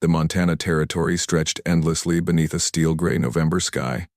The Montana Territory stretched endlessly beneath a steel-gray November sky,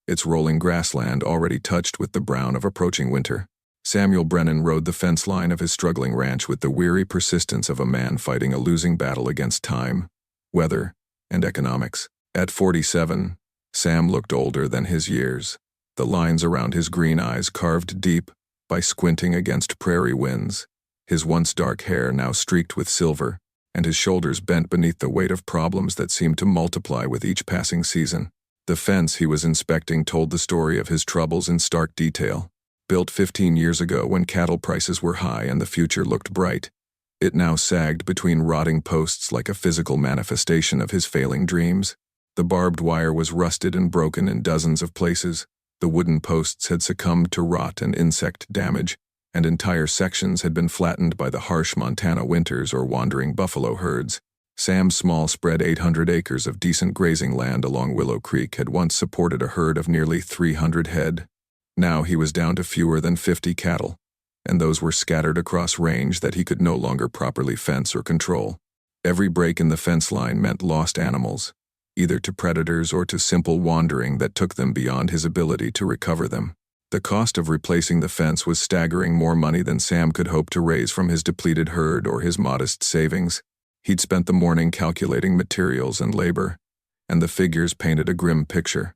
its rolling grassland already touched with the brown of approaching winter. Samuel Brennan rode the fence line of his struggling ranch with the weary persistence of a man fighting a losing battle against time, weather, and economics. At 47, Sam looked older than his years, the lines around his green eyes carved deep by squinting against prairie winds, his once dark hair now streaked with silver, and his shoulders bent beneath the weight of problems that seemed to multiply with each passing season. The fence he was inspecting told the story of his troubles in stark detail. Built 15 years ago when cattle prices were high and the future looked bright, it now sagged between rotting posts like a physical manifestation of his failing dreams. The barbed wire was rusted and broken in dozens of places, the wooden posts had succumbed to rot and insect damage, and entire sections had been flattened by the harsh Montana winters or wandering buffalo herds. Sam's small spread 800 acres of decent grazing land along Willow Creek had once supported a herd of nearly 300 head. Now he was down to fewer than 50 cattle, and those were scattered across range that he could no longer properly fence or control. Every break in the fence line meant lost animals, either to predators or to simple wandering that took them beyond his ability to recover them. The cost of replacing the fence was staggering more money than Sam could hope to raise from his depleted herd or his modest savings. He'd spent the morning calculating materials and labor, and the figures painted a grim picture.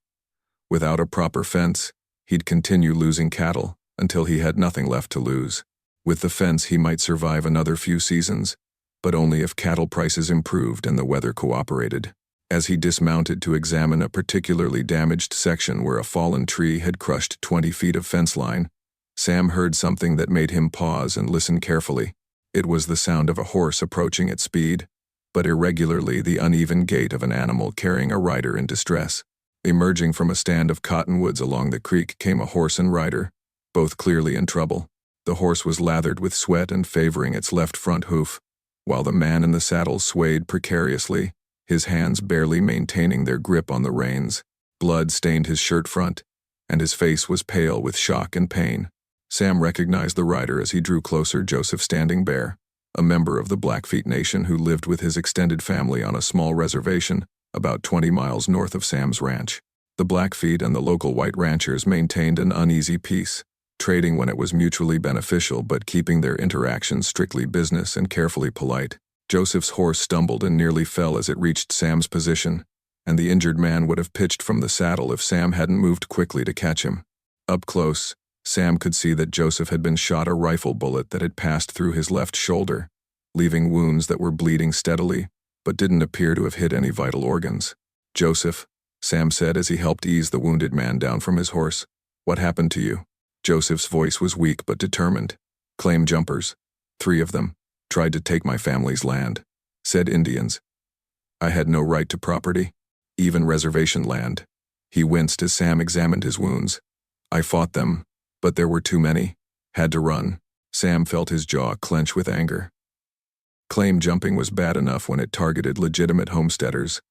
Without a proper fence, he'd continue losing cattle until he had nothing left to lose. With the fence, he might survive another few seasons, but only if cattle prices improved and the weather cooperated. As he dismounted to examine a particularly damaged section where a fallen tree had crushed 20 feet of fence line, Sam heard something that made him pause and listen carefully. It was the sound of a horse approaching at speed, but irregularly the uneven gait of an animal carrying a rider in distress. Emerging from a stand of cottonwoods along the creek came a horse and rider, both clearly in trouble. The horse was lathered with sweat and favoring its left front hoof, while the man in the saddle swayed precariously, his hands barely maintaining their grip on the reins. Blood stained his shirt front, and his face was pale with shock and pain. Sam recognized the rider as he drew closer. Joseph Standing Bear, a member of the Blackfeet Nation who lived with his extended family on a small reservation about 20 miles north of Sam's ranch. The Blackfeet and the local white ranchers maintained an uneasy peace, trading when it was mutually beneficial but keeping their interactions strictly business and carefully polite. Joseph's horse stumbled and nearly fell as it reached Sam's position, and the injured man would have pitched from the saddle if Sam hadn't moved quickly to catch him. Up close, Sam could see that Joseph had been shot a rifle bullet that had passed through his left shoulder, leaving wounds that were bleeding steadily, but didn't appear to have hit any vital organs. "Joseph," Sam said as he helped ease the wounded man down from his horse, "what happened to you?" Joseph's voice was weak but determined. "Claim jumpers. 3 of them. Tried to take my family's land," said Indians. "I had no right to property, even reservation land." He winced as Sam examined his wounds. "I fought them, but there were too many. Had to run." Sam felt his jaw clench with anger. Claim jumping was bad enough when it targeted legitimate homesteaders,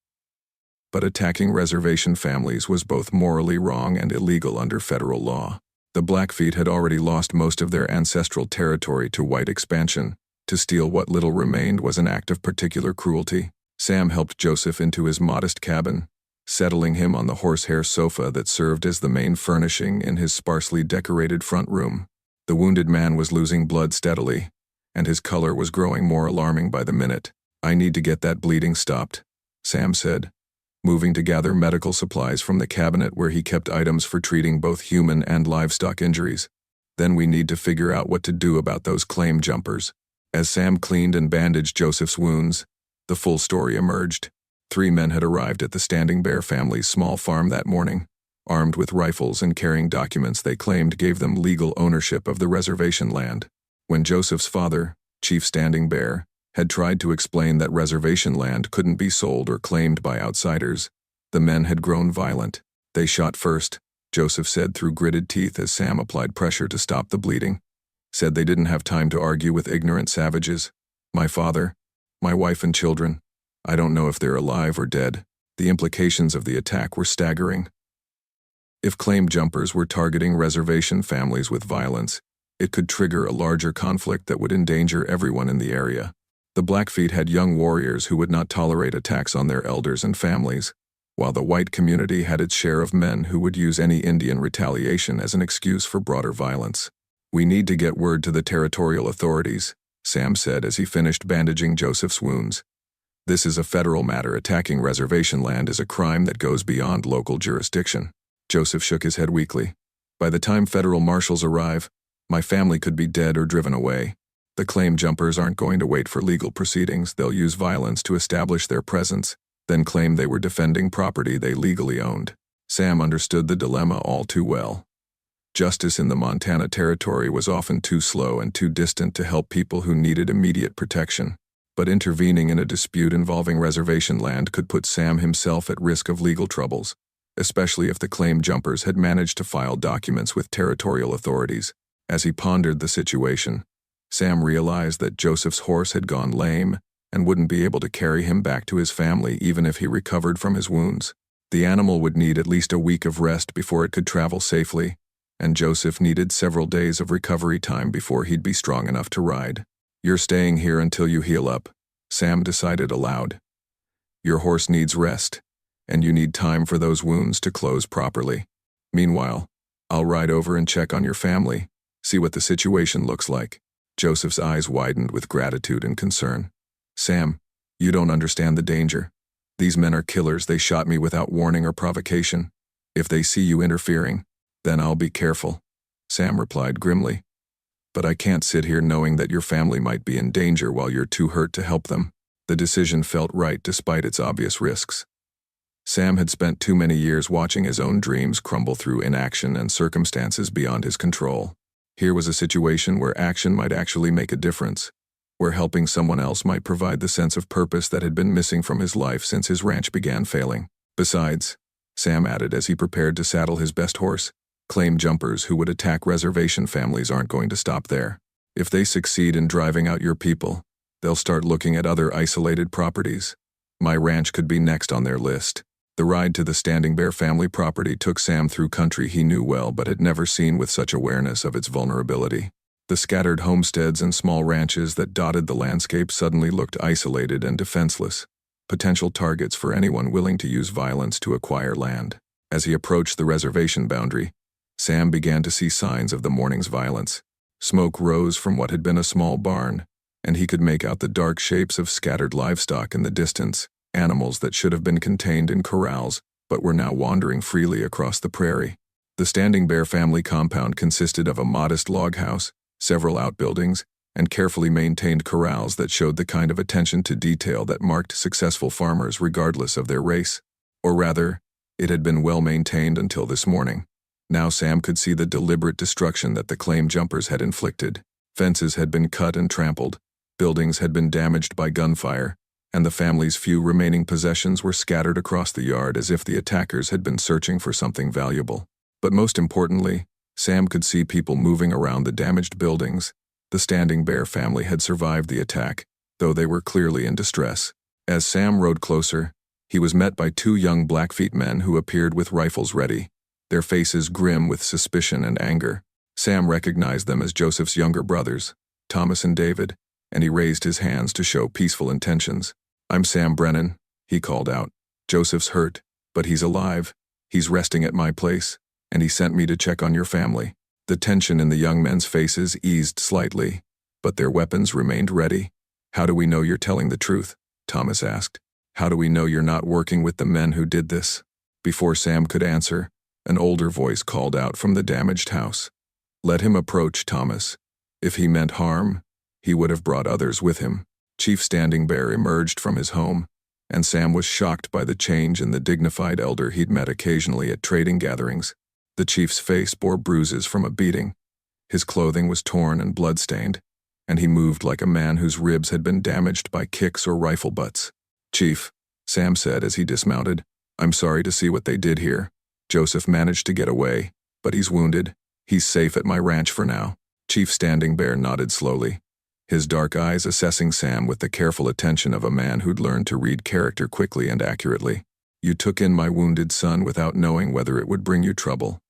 but attacking reservation families was both morally wrong and illegal under federal law. The Blackfeet had already lost most of their ancestral territory to white expansion. To steal what little remained was an act of particular cruelty. Sam helped Joseph into his modest cabin, settling him on the horsehair sofa that served as the main furnishing in his sparsely decorated front room. The wounded man was losing blood steadily, and his color was growing more alarming by the minute. "I need to get that bleeding stopped," Sam said, moving to gather medical supplies from the cabinet where he kept items for treating both human and livestock injuries. "Then we need to figure out what to do about those claim jumpers." As Sam cleaned and bandaged Joseph's wounds, the full story emerged. 3 men had arrived at the Standing Bear family's small farm that morning, armed with rifles and carrying documents they claimed gave them legal ownership of the reservation land. When Joseph's father, Chief Standing Bear, had tried to explain that reservation land couldn't be sold or claimed by outsiders, the men had grown violent. "They shot first," Joseph said through gritted teeth as Sam applied pressure to stop the bleeding. "Said they didn't have time to argue with ignorant savages. My father, my wife and children, I don't know if they're alive or dead." The implications of the attack were staggering. If claim jumpers were targeting reservation families with violence, it could trigger a larger conflict that would endanger everyone in the area. The Blackfeet had young warriors who would not tolerate attacks on their elders and families, while the white community had its share of men who would use any Indian retaliation as an excuse for broader violence. "We need to get word to the territorial authorities," Sam said as he finished bandaging Joseph's wounds. "This is a federal matter. Attacking reservation land is a crime that goes beyond local jurisdiction." Joseph shook his head weakly. "By the time federal marshals arrive, my family could be dead or driven away. The claim jumpers aren't going to wait for legal proceedings. They'll use violence to establish their presence, then claim they were defending property they legally owned." Sam understood the dilemma all too well. Justice in the Montana Territory was often too slow and too distant to help people who needed immediate protection. But intervening in a dispute involving reservation land could put Sam himself at risk of legal troubles, especially if the claim jumpers had managed to file documents with territorial authorities. As he pondered the situation, Sam realized that Joseph's horse had gone lame and wouldn't be able to carry him back to his family even if he recovered from his wounds. The animal would need at least a week of rest before it could travel safely, and Joseph needed several days of recovery time before he'd be strong enough to ride. "You're staying here until you heal up," Sam decided aloud. "Your horse needs rest, and you need time for those wounds to close properly. Meanwhile, I'll ride over and check on your family, see what the situation looks like." Joseph's eyes widened with gratitude and concern. "Sam, you don't understand the danger. These men are killers. They shot me without warning or provocation. If they see you interfering, then I'll be careful," Sam replied grimly. "But I can't sit here knowing that your family might be in danger while you're too hurt to help them." The decision felt right despite its obvious risks. Sam had spent too many years watching his own dreams crumble through inaction and circumstances beyond his control. Here was a situation where action might actually make a difference, where helping someone else might provide the sense of purpose that had been missing from his life since his ranch began failing. Besides, Sam added as he prepared to saddle his best horse, claim jumpers who would attack reservation families aren't going to stop there. If they succeed in driving out your people, they'll start looking at other isolated properties. My ranch could be next on their list. The ride to the Standing Bear family property took Sam through country he knew well but had never seen with such awareness of its vulnerability. The scattered homesteads and small ranches that dotted the landscape suddenly looked isolated and defenseless, potential targets for anyone willing to use violence to acquire land. As he approached the reservation boundary, Sam began to see signs of the morning's violence. Smoke rose from what had been a small barn, and he could make out the dark shapes of scattered livestock in the distance, animals that should have been contained in corrals but were now wandering freely across the prairie. The Standing Bear family compound consisted of a modest log house, several outbuildings, and carefully maintained corrals that showed the kind of attention to detail that marked successful farmers regardless of their race. Or rather, it had been well maintained until this morning. Now Sam could see the deliberate destruction that the claim jumpers had inflicted. Fences had been cut and trampled, buildings had been damaged by gunfire, and the family's few remaining possessions were scattered across the yard as if the attackers had been searching for something valuable. But most importantly, Sam could see people moving around the damaged buildings. The Standing Bear family had survived the attack, though they were clearly in distress. As Sam rode closer, he was met by two young Blackfeet men who appeared with rifles ready, their faces grim with suspicion and anger. Sam recognized them as Joseph's younger brothers, Thomas and David, and he raised his hands to show peaceful intentions. "I'm Sam Brennan," he called out. "Joseph's hurt, but he's alive. He's resting at my place, and he sent me to check on your family." The tension in the young men's faces eased slightly, but their weapons remained ready. "How do we know you're telling the truth?" Thomas asked. "How do we know you're not working with the men who did this?" Before Sam could answer, an older voice called out from the damaged house. "Let him approach, Thomas. If he meant harm, he would have brought others with him." Chief Standing Bear emerged from his home, and Sam was shocked by the change in the dignified elder he'd met occasionally at trading gatherings. The chief's face bore bruises from a beating. His clothing was torn and blood-stained, and he moved like a man whose ribs had been damaged by kicks or rifle butts. "Chief," Sam said as he dismounted, "I'm sorry to see what they did here. Joseph managed to get away, but he's wounded. He's safe at my ranch for now." Chief Standing Bear nodded slowly, his dark eyes assessing Sam with the careful attention of a man who'd learned to read character quickly and accurately. "You took in my wounded son without knowing whether it would bring you trouble.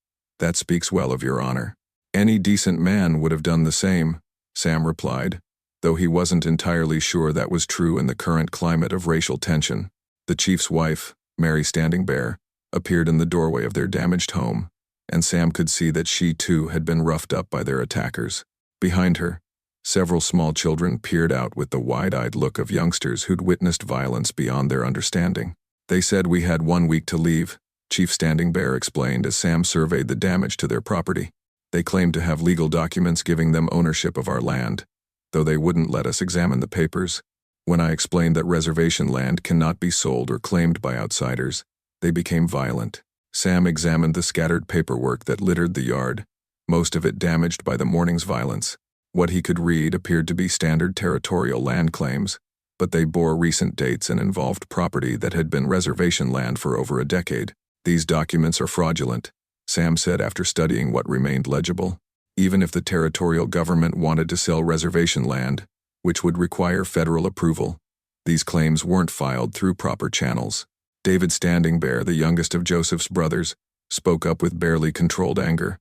That speaks well of your honor." "Any decent man would have done the same," Sam replied, though he wasn't entirely sure that was true in the current climate of racial tension. The chief's wife, Mary Standing Bear, appeared in the doorway of their damaged home, and Sam could see that she too had been roughed up by their attackers. Behind her, several small children peered out with the wide-eyed look of youngsters who'd witnessed violence beyond their understanding. They said we had 1 week to leave, Chief Standing Bear explained as Sam surveyed the damage to their property. They claimed to have legal documents giving them ownership of our land, though they wouldn't let us examine the papers. When I explained that reservation land cannot be sold or claimed by outsiders, they became violent. Sam examined the scattered paperwork that littered the yard, most of it damaged by the morning's violence. What he could read appeared to be standard territorial land claims, but they bore recent dates and involved property that had been reservation land for over a decade. These documents are fraudulent, Sam said after studying what remained legible. Even if the territorial government wanted to sell reservation land, which would require federal approval, these claims weren't filed through proper channels. David Standing Bear, the youngest of Joseph's brothers, spoke up with barely controlled anger.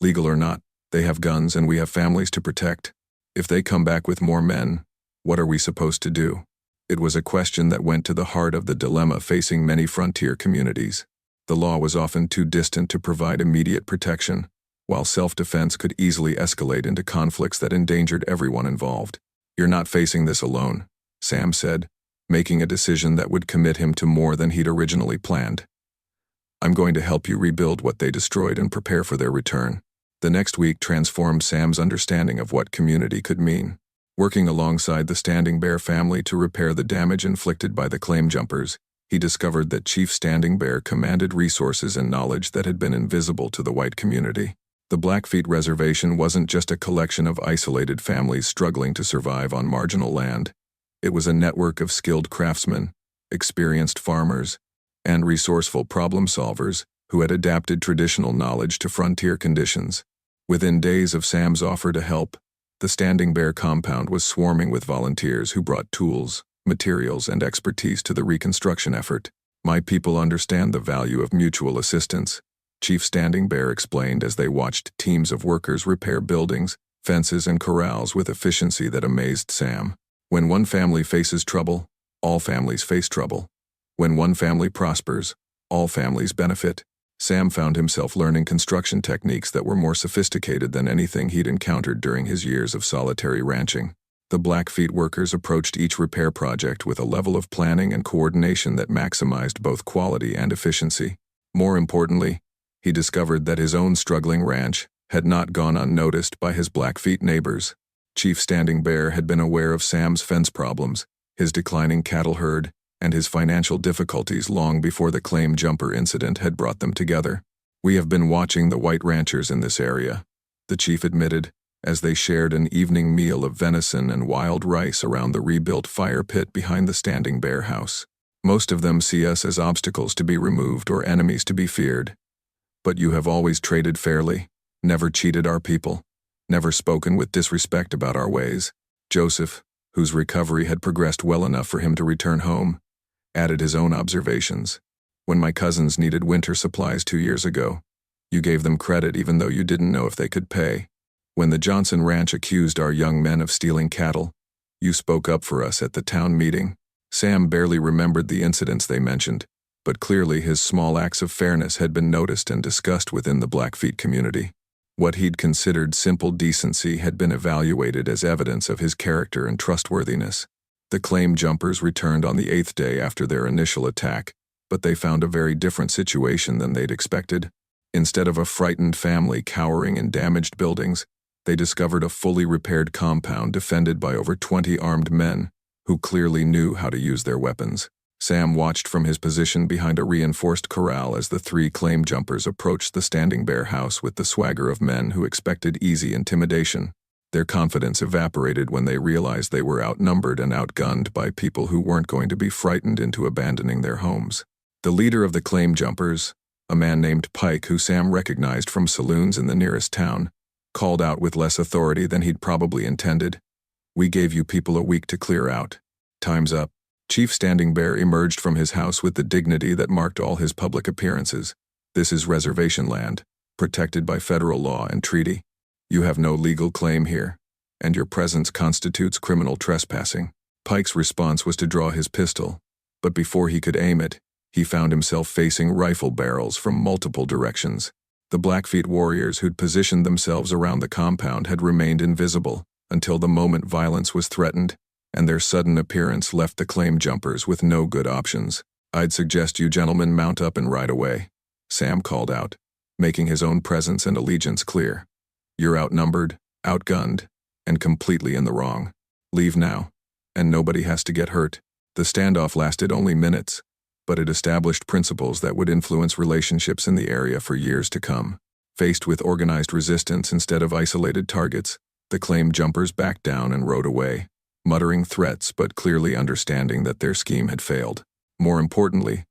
Legal or not, they have guns and we have families to protect. If they come back with more men, what are we supposed to do? It was a question that went to the heart of the dilemma facing many frontier communities. The law was often too distant to provide immediate protection, while self-defense could easily escalate into conflicts that endangered everyone involved. You're not facing this alone, Sam said, making a decision that would commit him to more than he'd originally planned. I'm going to help you rebuild what they destroyed and prepare for their return. The next week transformed Sam's understanding of what community could mean. Working alongside the Standing Bear family to repair the damage inflicted by the claim jumpers, he discovered that Chief Standing Bear commanded resources and knowledge that had been invisible to the white community. The Blackfeet Reservation wasn't just a collection of isolated families struggling to survive on marginal land. It was a network of skilled craftsmen, experienced farmers, and resourceful problem solvers who had adapted traditional knowledge to frontier conditions. Within days of Sam's offer to help, the Standing Bear compound was swarming with volunteers who brought tools, materials, and expertise to the reconstruction effort. My people understand the value of mutual assistance, Chief Standing Bear explained as they watched teams of workers repair buildings, fences, and corrals with efficiency that amazed Sam. When one family faces trouble, all families face trouble. When one family prospers, all families benefit. Sam found himself learning construction techniques that were more sophisticated than anything he'd encountered during his years of solitary ranching. The Blackfeet workers approached each repair project with a level of planning and coordination that maximized both quality and efficiency. More importantly, he discovered that his own struggling ranch had not gone unnoticed by his Blackfeet neighbors. Chief Standing Bear had been aware of Sam's fence problems, his declining cattle herd, and his financial difficulties long before the claim jumper incident had brought them together. We have been watching the white ranchers in this area, the chief admitted, as they shared an evening meal of venison and wild rice around the rebuilt fire pit behind the Standing Bear house. Most of them see us as obstacles to be removed or enemies to be feared. But you have always traded fairly, never cheated our people, never spoken with disrespect about our ways. Joseph, whose recovery had progressed well enough for him to return home, added his own observations. When my cousins needed winter supplies 2 years ago, you gave them credit even though you didn't know if they could pay. When the Johnson Ranch accused our young men of stealing cattle, you spoke up for us at the town meeting. Sam barely remembered the incidents they mentioned, but clearly his small acts of fairness had been noticed and discussed within the Blackfeet community. What he'd considered simple decency had been evaluated as evidence of his character and trustworthiness. The claim jumpers returned on the 8th day after their initial attack, but they found a very different situation than they'd expected. Instead of a frightened family cowering in damaged buildings, they discovered a fully repaired compound defended by over 20 armed men who clearly knew how to use their weapons. Sam watched from his position behind a reinforced corral as the 3 claim jumpers approached the Standing Bear house with the swagger of men who expected easy intimidation. Their confidence evaporated when they realized they were outnumbered and outgunned by people who weren't going to be frightened into abandoning their homes. The leader of the claim jumpers, a man named Pike who Sam recognized from saloons in the nearest town, called out with less authority than he'd probably intended. We gave you people a week to clear out. Time's up. Chief Standing Bear emerged from his house with the dignity that marked all his public appearances. This is reservation land, protected by federal law and treaty. You have no legal claim here. and your presence constitutes criminal trespassing." Pike's response was to draw his pistol, but before he could aim it, he found himself facing rifle barrels from multiple directions. The Blackfeet warriors who'd positioned themselves around the compound had remained invisible until the moment violence was threatened, and their sudden appearance left the claim jumpers with no good options. "I'd suggest you gentlemen mount up and ride away," Sam called out, making his own presence and allegiance clear. "You're outnumbered, outgunned, and completely in the wrong. Leave now, and nobody has to get hurt." The standoff lasted only minutes, but it established principles that would influence relationships in the area for years to come. Faced with organized resistance instead of isolated targets, the claim jumpers backed down and rode away, muttering threats but clearly understanding that their scheme had failed. More importantly,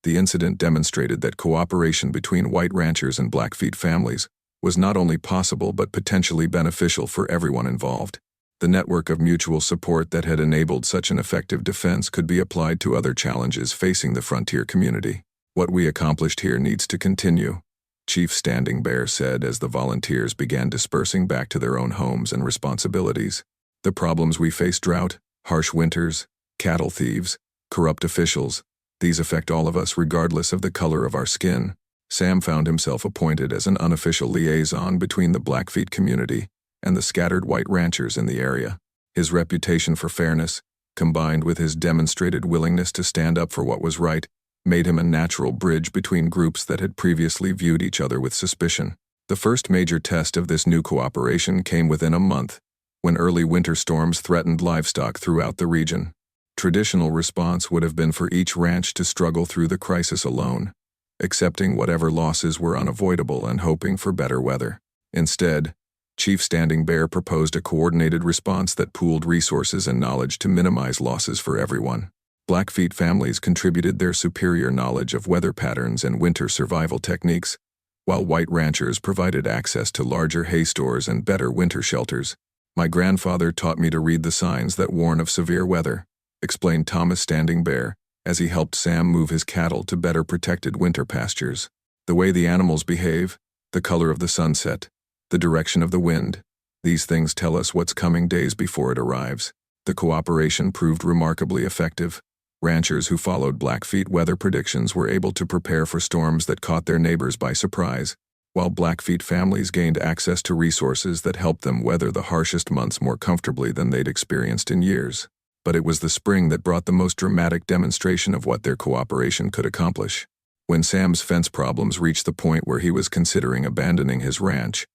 the incident demonstrated that cooperation between white ranchers and Blackfeet families was not only possible but potentially beneficial for everyone involved. The network of mutual support that had enabled such an effective defense could be applied to other challenges facing the frontier community. "What we accomplished here needs to continue," Chief Standing Bear said as the volunteers began dispersing back to their own homes and responsibilities. "The problems we face: drought, harsh winters, cattle thieves, corrupt officials, these affect all of us regardless of the color of our skin." Sam found himself appointed as an unofficial liaison between the Blackfeet community and the scattered white ranchers in the area. His reputation for fairness, combined with his demonstrated willingness to stand up for what was right, made him a natural bridge between groups that had previously viewed each other with suspicion. The first major test of this new cooperation came within a month, when early winter storms threatened livestock throughout the region. Traditional response would have been for each ranch to struggle through the crisis alone, accepting whatever losses were unavoidable and hoping for better weather. Instead, Chief Standing Bear proposed a coordinated response that pooled resources and knowledge to minimize losses for everyone. Blackfeet families contributed their superior knowledge of weather patterns and winter survival techniques, while white ranchers provided access to larger hay stores and better winter shelters. "My grandfather taught me to read the signs that warn of severe weather," explained Thomas Standing Bear as he helped Sam move his cattle to better protected winter pastures. "The way the animals behave, the color of the sunset, the direction of the wind, these things tell us what's coming days before it arrives." The cooperation proved remarkably effective. Ranchers who followed Blackfeet weather predictions were able to prepare for storms that caught their neighbors by surprise, while Blackfeet families gained access to resources that helped them weather the harshest months more comfortably than they'd experienced in years. But it was the spring that brought the most dramatic demonstration of what their cooperation could accomplish. When Sam's fence problems reached the point where he was considering abandoning his ranch,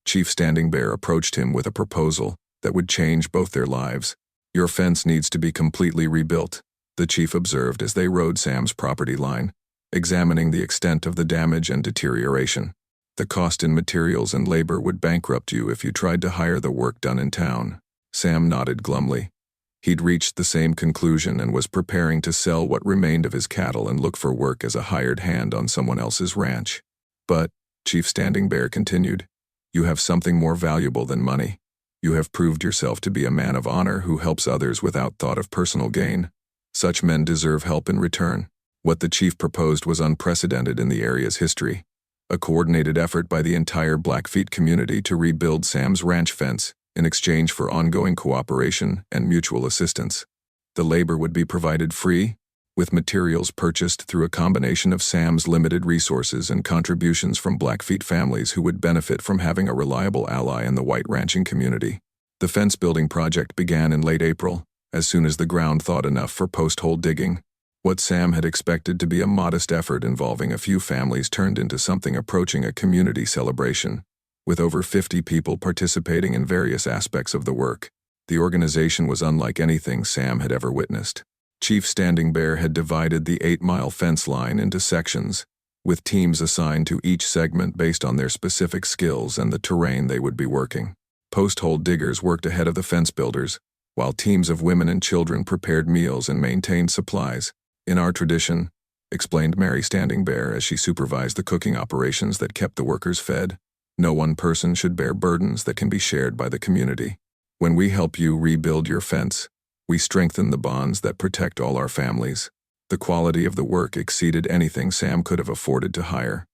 Chief Standing Bear approached him with a proposal that would change both their lives. "Your fence needs to be completely rebuilt," the chief observed as they rode Sam's property line, examining the extent of the damage and deterioration. "The cost in materials and labor would bankrupt you if you tried to hire the work done in town." Sam nodded glumly. He'd reached the same conclusion and was preparing to sell what remained of his cattle and look for work as a hired hand on someone else's ranch. "But," Chief Standing Bear continued, "you have something more valuable than money. You have proved yourself to be a man of honor who helps others without thought of personal gain. Such men deserve help in return." What the chief proposed was unprecedented in the area's history: a coordinated effort by the entire Blackfeet community to rebuild Sam's ranch fence in exchange for ongoing cooperation and mutual assistance. The labor would be provided free, with materials purchased through a combination of Sam's limited resources and contributions from Blackfeet families who would benefit from having a reliable ally in the white ranching community. The fence building project began in late April, as soon as the ground thawed enough for post-hole digging. What Sam had expected to be a modest effort involving a few families turned into something approaching a community celebration, with over 50 people participating in various aspects of the work. The organization was unlike anything Sam had ever witnessed. Chief Standing Bear had divided the 8-mile fence line into sections, with teams assigned to each segment based on their specific skills and the terrain they would be working. Post-hole diggers worked ahead of the fence builders, while teams of women and children prepared meals and maintained supplies. "In our tradition," explained Mary Standing Bear as she supervised the cooking operations that kept the workers fed, "no one person should bear burdens that can be shared by the community. When we help you rebuild your fence, we strengthen the bonds that protect all our families." The quality of the work exceeded anything Sam could have afforded to hire.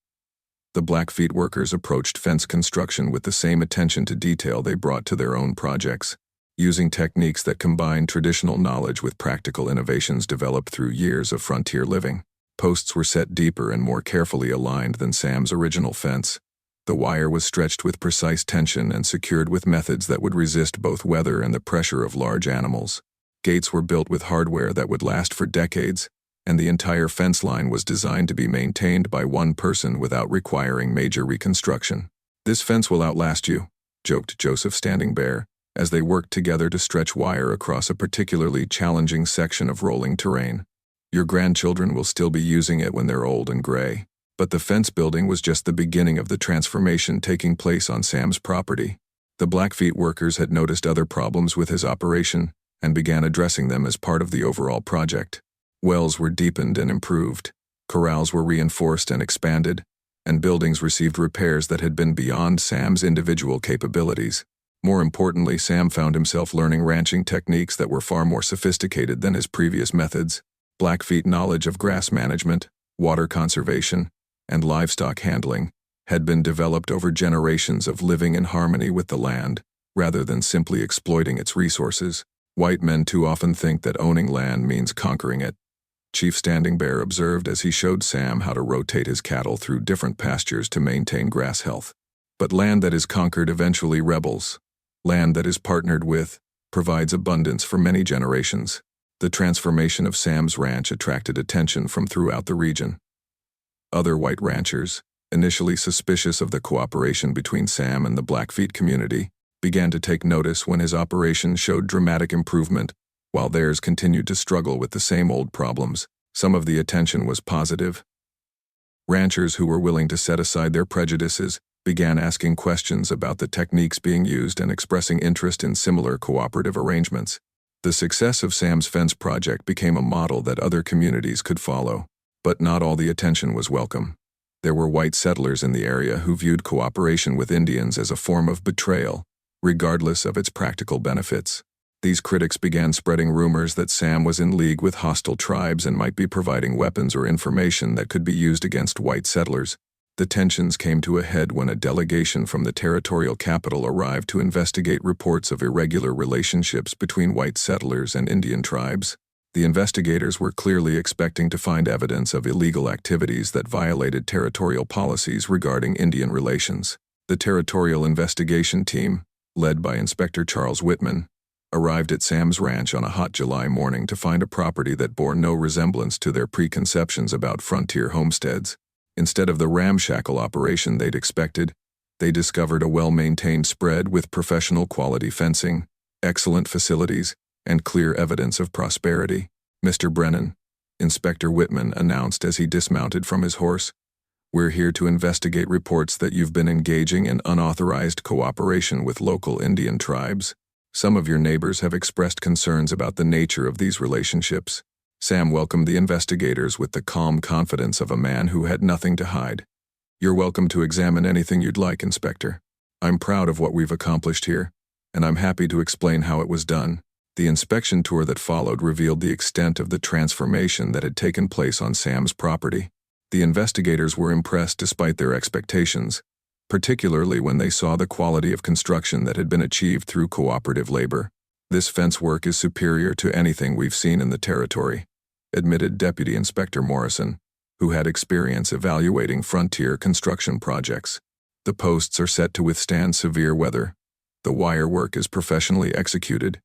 The Blackfeet workers approached fence construction with the same attention to detail they brought to their own projects, using techniques that combined traditional knowledge with practical innovations developed through years of frontier living. Posts were set deeper and more carefully aligned than Sam's original fence. The wire was stretched with precise tension and secured with methods that would resist both weather and the pressure of large animals. Gates were built with hardware that would last for decades, and the entire fence line was designed to be maintained by one person without requiring major reconstruction. "This fence will outlast you," joked Joseph Standing Bear, as they worked together to stretch wire across a particularly challenging section of rolling terrain. "Your grandchildren will still be using it when they're old and gray." But the fence building was just the beginning of the transformation taking place on Sam's property. The Blackfeet workers had noticed other problems with his operation and began addressing them as part of the overall project. Wells were deepened and improved, corrals were reinforced and expanded, and buildings received repairs that had been beyond Sam's individual capabilities. More importantly, Sam found himself learning ranching techniques that were far more sophisticated than his previous methods. Blackfeet knowledge of grass management, water conservation, and livestock handling had been developed over generations of living in harmony with the land, rather than simply exploiting its resources. White men too often think that owning land means conquering it. Chief Standing Bear observed as he showed Sam how to rotate his cattle through different pastures to maintain grass health. But land that is conquered eventually rebels. Land that is partnered with provides abundance for many generations. The transformation of Sam's ranch attracted attention from throughout the region. Other white ranchers, initially suspicious of the cooperation between Sam and the Blackfeet community, began to take notice when his operation showed dramatic improvement, while theirs continued to struggle with the same old problems. Some of the attention was positive. Ranchers who were willing to set aside their prejudices began asking questions about the techniques being used and expressing interest in similar cooperative arrangements. The success of Sam's fence project became a model that other communities could follow. But not all the attention was welcome. There were white settlers in the area who viewed cooperation with Indians as a form of betrayal, regardless of its practical benefits. These critics began spreading rumors that Sam was in league with hostile tribes and might be providing weapons or information that could be used against white settlers. The tensions came to a head when a delegation from the territorial capital arrived to investigate reports of irregular relationships between white settlers and Indian tribes. The investigators were clearly expecting to find evidence of illegal activities that violated territorial policies regarding Indian relations. The territorial investigation team, led by Inspector Charles Whitman, arrived at Sam's ranch on a hot July morning to find a property that bore no resemblance to their preconceptions about frontier homesteads. Instead of the ramshackle operation they'd expected, they discovered a well-maintained spread with professional quality fencing, excellent facilities, and clear evidence of prosperity. "Mr. Brennan," Inspector Whitman announced as he dismounted from his horse, "we're here to investigate reports that you've been engaging in unauthorized cooperation with local Indian tribes. Some of your neighbors have expressed concerns about the nature of these relationships." Sam welcomed the investigators with the calm confidence of a man who had nothing to hide. "You're welcome to examine anything you'd like, Inspector. I'm proud of what we've accomplished here, and I'm happy to explain how it was done." The inspection tour that followed revealed the extent of the transformation that had taken place on Sam's property. The investigators were impressed despite their expectations, particularly when they saw the quality of construction that had been achieved through cooperative labor. "This fence work is superior to anything we've seen in the territory," admitted Deputy Inspector Morrison, who had experience evaluating frontier construction projects. "The posts are set to withstand severe weather. The wire work is professionally executed,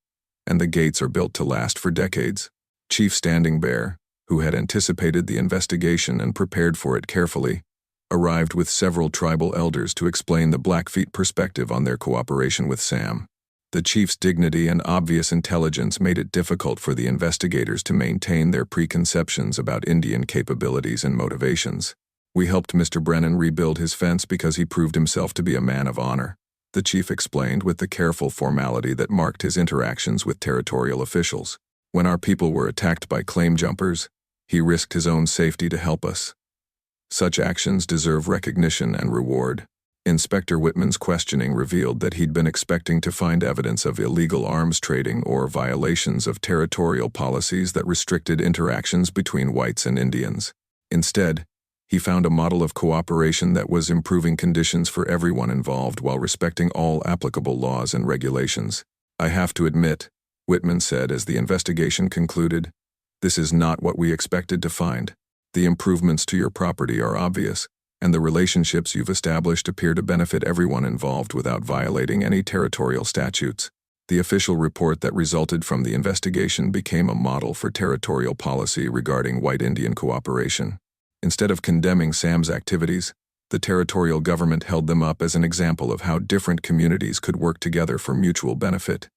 and the gates are built to last for decades." Chief Standing Bear, who had anticipated the investigation and prepared for it carefully, arrived with several tribal elders to explain the Blackfeet perspective on their cooperation with Sam. The chief's dignity and obvious intelligence made it difficult for the investigators to maintain their preconceptions about Indian capabilities and motivations. "We helped Mr. Brennan rebuild his fence because he proved himself to be a man of honor," the chief explained with the careful formality that marked his interactions with territorial officials. "When our people were attacked by claim jumpers, he risked his own safety to help us. Such actions deserve recognition and reward." Inspector Whitman's questioning revealed that he'd been expecting to find evidence of illegal arms trading or violations of territorial policies that restricted interactions between whites and Indians. Instead, He found a model of cooperation that was improving conditions for everyone involved while respecting all applicable laws and regulations. "I have to admit," Whitman said as the investigation concluded, "this is not what we expected to find. The improvements to your property are obvious, and the relationships you've established appear to benefit everyone involved without violating any territorial statutes." The official report that resulted from the investigation became a model for territorial policy regarding white Indian cooperation. Instead of condemning Sam's activities, the territorial government held them up as an example of how different communities could work together for mutual benefit.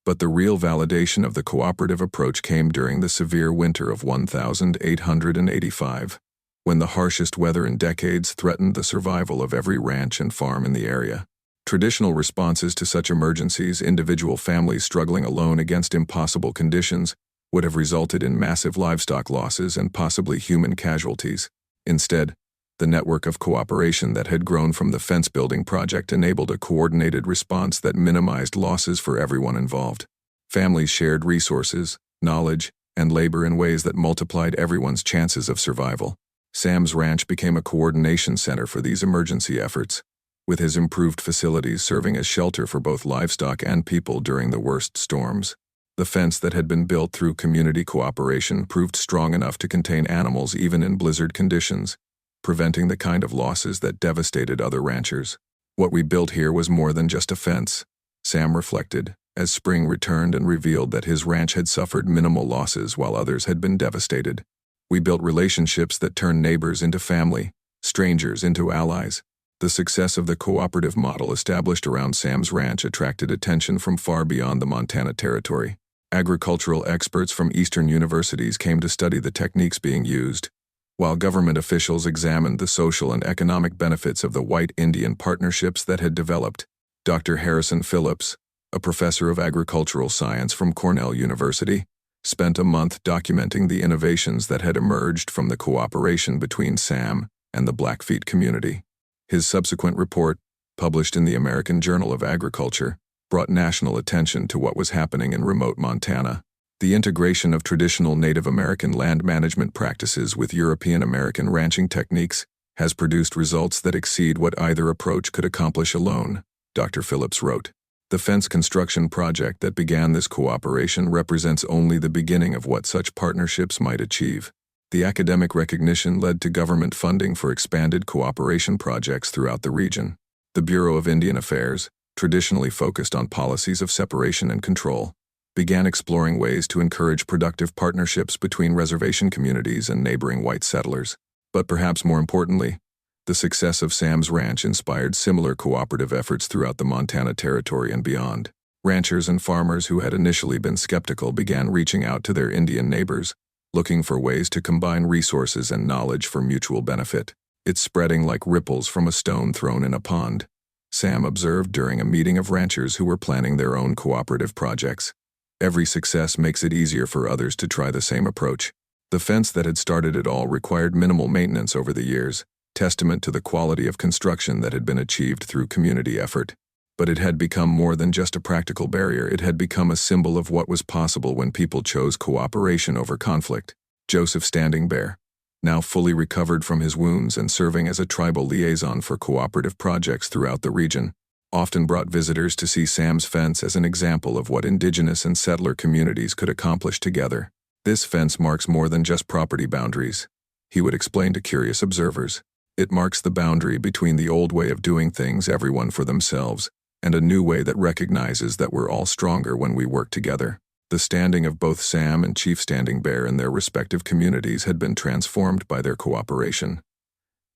But the real validation of the cooperative approach came during the severe winter of 1885, when the harshest weather in decades threatened the survival of every ranch and farm in the area. Traditional responses to such emergencies, individual families struggling alone against impossible conditions, would have resulted in massive livestock losses and possibly human casualties. Instead, the network of cooperation that had grown from the fence-building project enabled a coordinated response that minimized losses for everyone involved. Families shared resources, knowledge, and labor in ways that multiplied everyone's chances of survival. Sam's ranch became a coordination center for these emergency efforts, with his improved facilities serving as shelter for both livestock and people during the worst storms. The fence that had been built through community cooperation proved strong enough to contain animals even in blizzard conditions, preventing the kind of losses that devastated other ranchers. "What we built here was more than just a fence," Sam reflected, as spring returned and revealed that his ranch had suffered minimal losses while others had been devastated. "We built relationships that turned neighbors into family, strangers into allies." The success of the cooperative model established around Sam's ranch attracted attention from far beyond the Montana Territory. Agricultural experts from Eastern universities came to study the techniques being used, while government officials examined the social and economic benefits of the white Indian partnerships that had developed. Dr. Harrison Phillips, a professor of agricultural science from Cornell University, spent a month documenting the innovations that had emerged from the cooperation between Sam and the Blackfeet community. His subsequent report, published in the American Journal of Agriculture, brought national attention to what was happening in remote Montana. The integration of traditional Native American land management practices with European American ranching techniques has produced results that exceed what either approach could accomplish alone, Dr. Phillips wrote. The fence construction project that began this cooperation represents only the beginning of what such partnerships might achieve. The academic recognition led to government funding for expanded cooperation projects throughout the region. The Bureau of Indian Affairs, traditionally focused on policies of separation and control, began exploring ways to encourage productive partnerships between reservation communities and neighboring white settlers. But perhaps more importantly, the success of Sam's ranch inspired similar cooperative efforts throughout the Montana Territory and beyond. Ranchers and farmers who had initially been skeptical began reaching out to their Indian neighbors, looking for ways to combine resources and knowledge for mutual benefit. "It's spreading like ripples from a stone thrown in a pond," Sam observed during a meeting of ranchers who were planning their own cooperative projects. "Every success makes it easier for others to try the same approach." The fence that had started it all required minimal maintenance over the years, testament to the quality of construction that had been achieved through community effort. But it had become more than just a practical barrier. It had become a symbol of what was possible when people chose cooperation over conflict. Joseph Standing Bear, now fully recovered from his wounds and serving as a tribal liaison for cooperative projects throughout the region, often brought visitors to see Sam's fence as an example of what indigenous and settler communities could accomplish together. "This fence marks more than just property boundaries," he would explain to curious observers. "It marks the boundary between the old way of doing things, everyone for themselves, and a new way that recognizes that we're all stronger when we work together." The standing of both Sam and Chief Standing Bear in their respective communities had been transformed by their cooperation.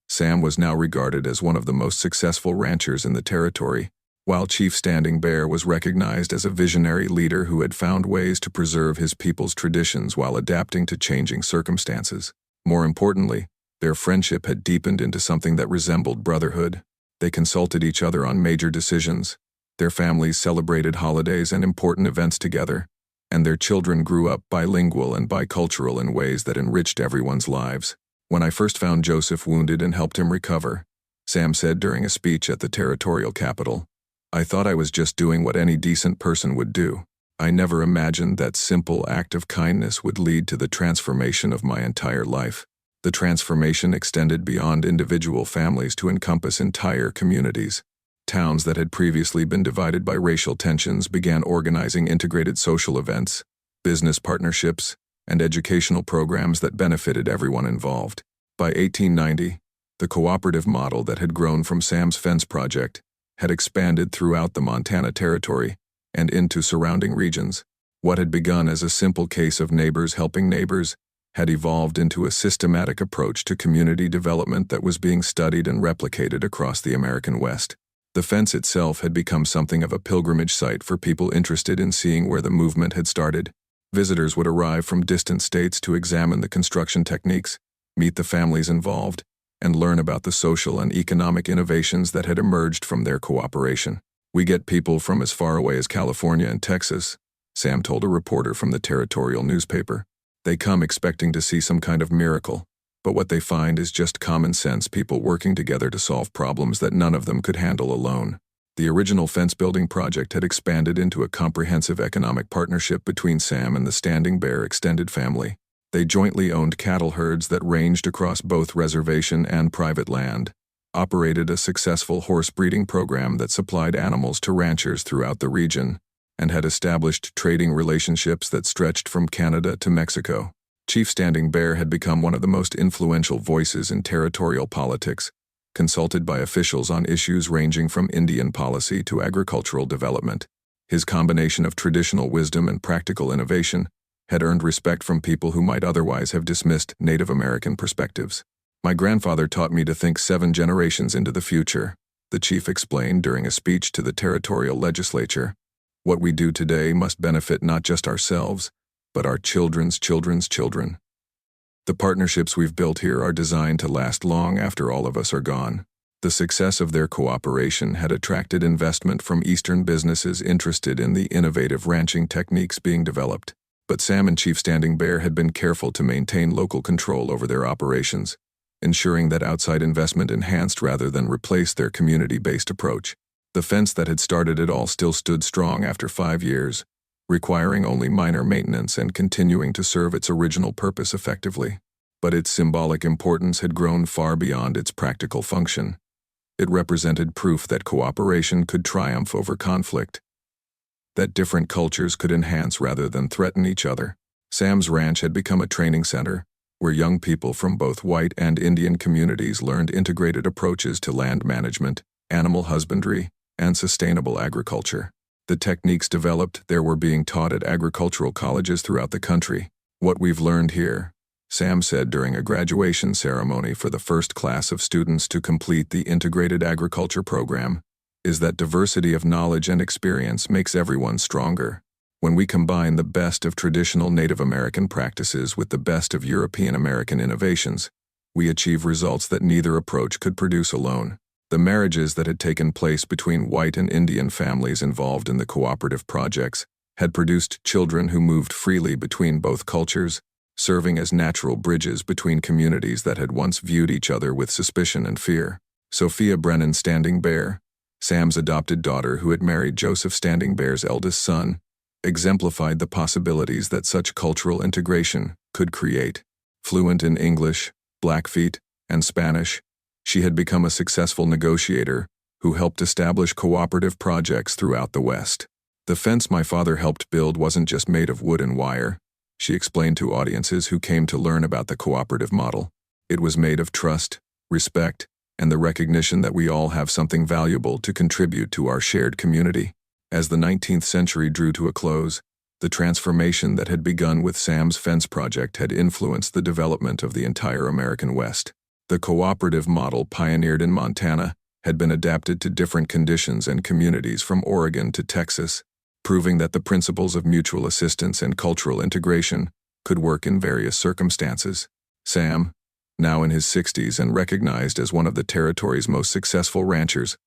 Sam was now regarded as one of the most successful ranchers in the territory, while Chief Standing Bear was recognized as a visionary leader who had found ways to preserve his people's traditions while adapting to changing circumstances. More importantly, their friendship had deepened into something that resembled brotherhood. They consulted each other on major decisions, their families celebrated holidays and important events together, and their children grew up bilingual and bicultural in ways that enriched everyone's lives. "When I first found Joseph wounded and helped him recover," Sam said during a speech at the territorial capital, "I thought I was just doing what any decent person would do. I never imagined that simple act of kindness would lead to the transformation of my entire life." The transformation extended beyond individual families to encompass entire communities. Towns that had previously been divided by racial tensions began organizing integrated social events, business partnerships, and educational programs that benefited everyone involved. By 1890, the cooperative model that had grown from Sam's Fence project had expanded throughout the Montana Territory and into surrounding regions. What had begun as a simple case of neighbors helping neighbors had evolved into a systematic approach to community development that was being studied and replicated across the American West. The fence itself had become something of a pilgrimage site for people interested in seeing where the movement had started. Visitors would arrive from distant states to examine the construction techniques, meet the families involved, and learn about the social and economic innovations that had emerged from their cooperation. "We get people from as far away as California and Texas," Sam told a reporter from the territorial newspaper. "They come expecting to see some kind of miracle, but what they find is just common sense people working together to solve problems that none of them could handle alone." The original fence-building project had expanded into a comprehensive economic partnership between Sam and the Standing Bear extended family. They jointly owned cattle herds that ranged across both reservation and private land, operated a successful horse breeding program that supplied animals to ranchers throughout the region, and had established trading relationships that stretched from Canada to Mexico. Chief Standing Bear had become one of the most influential voices in territorial politics, consulted by officials on issues ranging from Indian policy to agricultural development. His combination of traditional wisdom and practical innovation had earned respect from people who might otherwise have dismissed Native American perspectives. "My grandfather taught me to think 7 generations into the future," the chief explained during a speech to the territorial legislature. "What we do today must benefit not just ourselves, but our children's children's children. The partnerships we've built here are designed to last long after all of us are gone." The success of their cooperation had attracted investment from Eastern businesses interested in the innovative ranching techniques being developed. But Sam and Chief Standing Bear had been careful to maintain local control over their operations, ensuring that outside investment enhanced rather than replaced their community-based approach. The fence that had started it all still stood strong after 5 years, requiring only minor maintenance and continuing to serve its original purpose effectively. But its symbolic importance had grown far beyond its practical function. It represented proof that cooperation could triumph over conflict, that different cultures could enhance rather than threaten each other. Sam's ranch had become a training center, where young people from both white and Indian communities learned integrated approaches to land management, animal husbandry, and sustainable agriculture. The techniques developed there were being taught at agricultural colleges throughout the country. "What we've learned here," Sam said during a graduation ceremony for the first class of students to complete the integrated agriculture program, "is that diversity of knowledge and experience makes everyone stronger. When we combine the best of traditional Native American practices with the best of European American innovations, we achieve results that neither approach could produce alone." The marriages that had taken place between white and Indian families involved in the cooperative projects had produced children who moved freely between both cultures, serving as natural bridges between communities that had once viewed each other with suspicion and fear. Sophia Brennan Standing Bear, Sam's adopted daughter who had married Joseph Standing Bear's eldest son, exemplified the possibilities that such cultural integration could create. Fluent in English, Blackfeet, and Spanish, she had become a successful negotiator who helped establish cooperative projects throughout the West. "The fence my father helped build wasn't just made of wood and wire," she explained to audiences who came to learn about the cooperative model. "It was made of trust, respect, and the recognition that we all have something valuable to contribute to our shared community." As the 19th century drew to a close, the transformation that had begun with Sam's Fence project had influenced the development of the entire American West. The cooperative model pioneered in Montana had been adapted to different conditions and communities from Oregon to Texas, proving that the principles of mutual assistance and cultural integration could work in various circumstances. Sam, now in his 60s and recognized as one of the territory's most successful ranchers,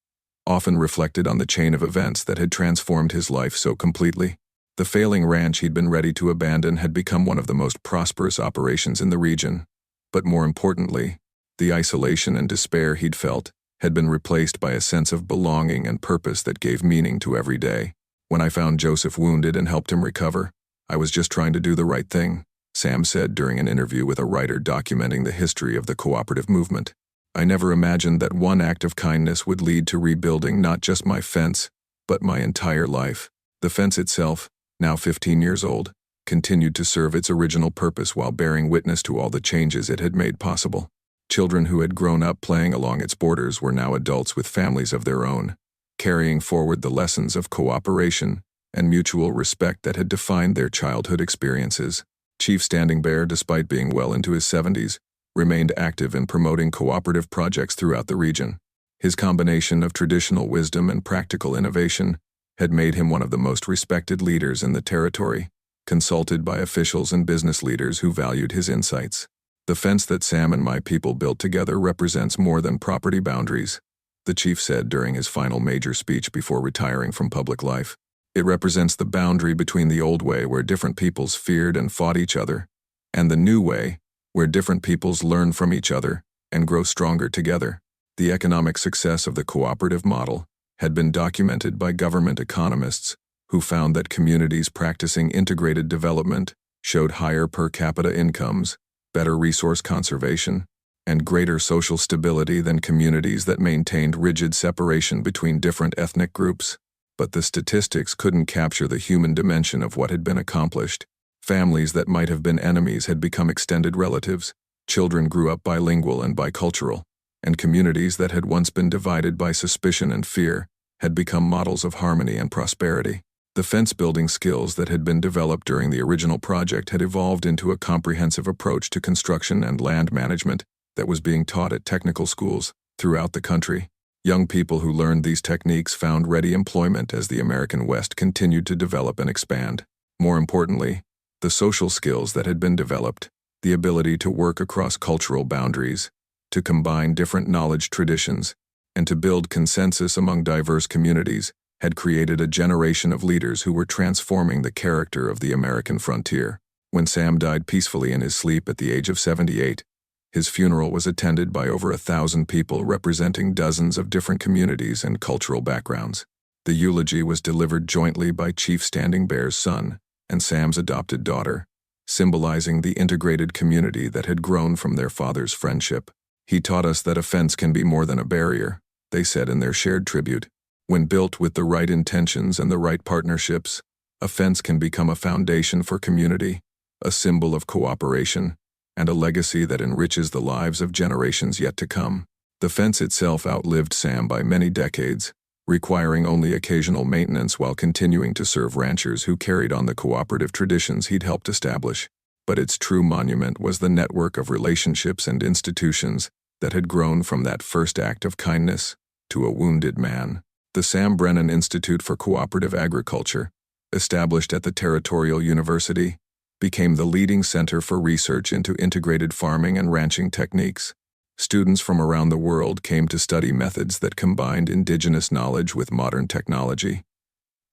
often reflected on the chain of events that had transformed his life so completely. The failing ranch he'd been ready to abandon had become one of the most prosperous operations in the region. But more importantly, the isolation and despair he'd felt had been replaced by a sense of belonging and purpose that gave meaning to every day. "When I found Joseph wounded and helped him recover, I was just trying to do the right thing," Sam said during an interview with a writer documenting the history of the cooperative movement. "I never imagined that one act of kindness would lead to rebuilding not just my fence, but my entire life." The fence itself, now 15 years old, continued to serve its original purpose while bearing witness to all the changes it had made possible. Children who had grown up playing along its borders were now adults with families of their own, carrying forward the lessons of cooperation and mutual respect that had defined their childhood experiences. Chief Standing Bear, despite being well into his 70s, remained active in promoting cooperative projects throughout the region. His combination of traditional wisdom and practical innovation had made him one of the most respected leaders in the territory, consulted by officials and business leaders who valued his insights. "The fence that Sam and my people built together represents more than property boundaries," the chief said during his final major speech before retiring from public life. "It represents the boundary between the old way where different peoples feared and fought each other, and the new way where different peoples learn from each other and grow stronger together." The economic success of the cooperative model had been documented by government economists who found that communities practicing integrated development showed higher per capita incomes, better resource conservation, and greater social stability than communities that maintained rigid separation between different ethnic groups. But the statistics couldn't capture the human dimension of what had been accomplished. Families that might have been enemies had become extended relatives, children grew up bilingual and bicultural, and communities that had once been divided by suspicion and fear had become models of harmony and prosperity. The fence-building skills that had been developed during the original project had evolved into a comprehensive approach to construction and land management that was being taught at technical schools throughout the country. Young people who learned these techniques found ready employment as the American West continued to develop and expand. More importantly, the social skills that had been developed, the ability to work across cultural boundaries, to combine different knowledge traditions, and to build consensus among diverse communities, had created a generation of leaders who were transforming the character of the American frontier. When Sam died peacefully in his sleep at the age of 78, his funeral was attended by over 1,000 people representing dozens of different communities and cultural backgrounds. The eulogy was delivered jointly by Chief Standing Bear's son and Sam's adopted daughter, symbolizing the integrated community that had grown from their father's friendship. "He taught us that a fence can be more than a barrier," they said in their shared tribute. "When built with the right intentions and the right partnerships, a fence can become a foundation for community, a symbol of cooperation, and a legacy that enriches the lives of generations yet to come." The fence itself outlived Sam by many decades, requiring only occasional maintenance while continuing to serve ranchers who carried on the cooperative traditions he'd helped establish. But its true monument was the network of relationships and institutions that had grown from that first act of kindness to a wounded man. The Sam Brennan Institute for Cooperative Agriculture, established at the Territorial University, became the leading center for research into integrated farming and ranching techniques. Students from around the world came to study methods that combined indigenous knowledge with modern technology,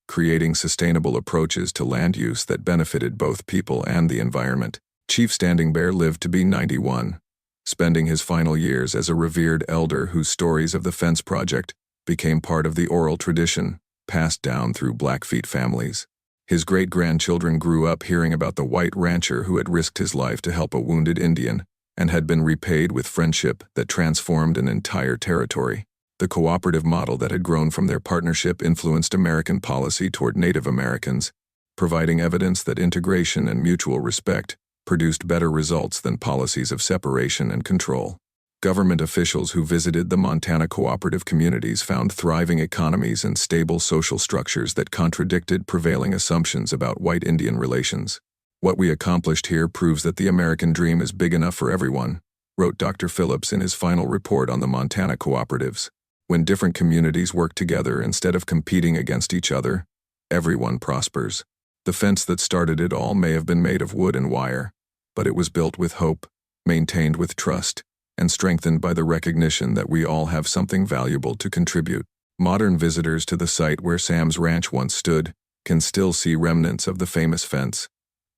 creating sustainable approaches to land use that benefited both people and the environment. Chief Standing Bear lived to be 91, spending his final years as a revered elder whose stories of the fence project became part of the oral tradition passed down through Blackfeet families. His great-grandchildren grew up hearing about the white rancher who had risked his life to help a wounded Indian and had been repaid with friendship that transformed an entire territory. The cooperative model that had grown from their partnership influenced American policy toward Native Americans, providing evidence that integration and mutual respect produced better results than policies of separation and control. Government officials who visited the Montana cooperative communities found thriving economies and stable social structures that contradicted prevailing assumptions about white Indian relations. "What we accomplished here proves that the American dream is big enough for everyone," wrote Dr. Phillips in his final report on the Montana cooperatives. "When different communities work together instead of competing against each other, everyone prospers." The fence that started it all may have been made of wood and wire, but it was built with hope, maintained with trust, and strengthened by the recognition that we all have something valuable to contribute. Modern visitors to the site where Sam's ranch once stood can still see remnants of the famous fence,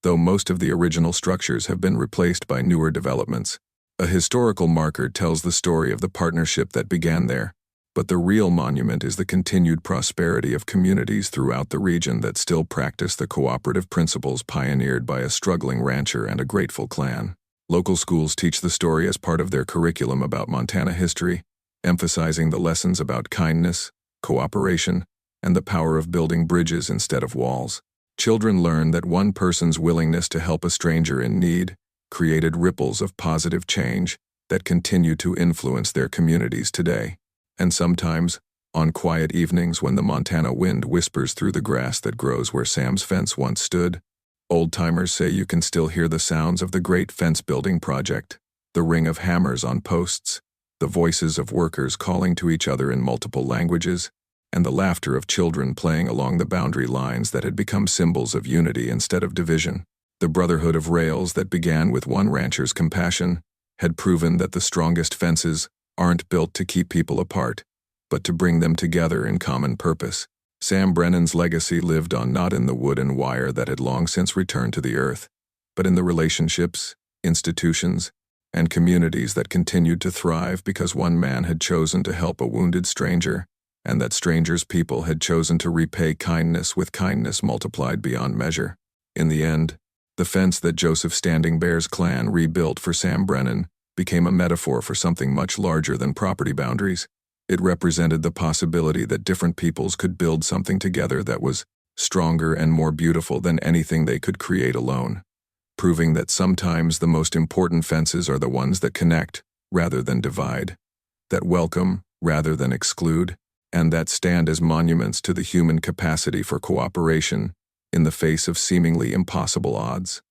though most of the original structures have been replaced by newer developments. A historical marker tells the story of the partnership that began there, But the real monument is the continued prosperity of communities throughout the region that still practice the cooperative principles pioneered by a struggling rancher and a grateful clan. Local schools teach the story as part of their curriculum about Montana history, emphasizing the lessons about kindness, cooperation, and the power of building bridges instead of walls. Children learn that one person's willingness to help a stranger in need created ripples of positive change that continue to influence their communities today. And sometimes, on quiet evenings when the Montana wind whispers through the grass that grows where Sam's fence once stood, old-timers say you can still hear the sounds of the great fence-building project, the ring of hammers on posts, the voices of workers calling to each other in multiple languages, and the laughter of children playing along the boundary lines that had become symbols of unity instead of division. The brotherhood of rails that began with one rancher's compassion had proven that the strongest fences aren't built to keep people apart, but to bring them together in common purpose. Sam Brennan's legacy lived on not in the wood and wire that had long since returned to the earth, but in the relationships, institutions, and communities that continued to thrive because one man had chosen to help a wounded stranger, and that stranger's people had chosen to repay kindness with kindness multiplied beyond measure. In the end, the fence that Joseph Standing Bear's clan rebuilt for Sam Brennan became a metaphor for something much larger than property boundaries. It represented the possibility that different peoples could build something together that was stronger and more beautiful than anything they could create alone, proving that sometimes the most important fences are the ones that connect rather than divide, that welcome rather than exclude, and that stand as monuments to the human capacity for cooperation in the face of seemingly impossible odds.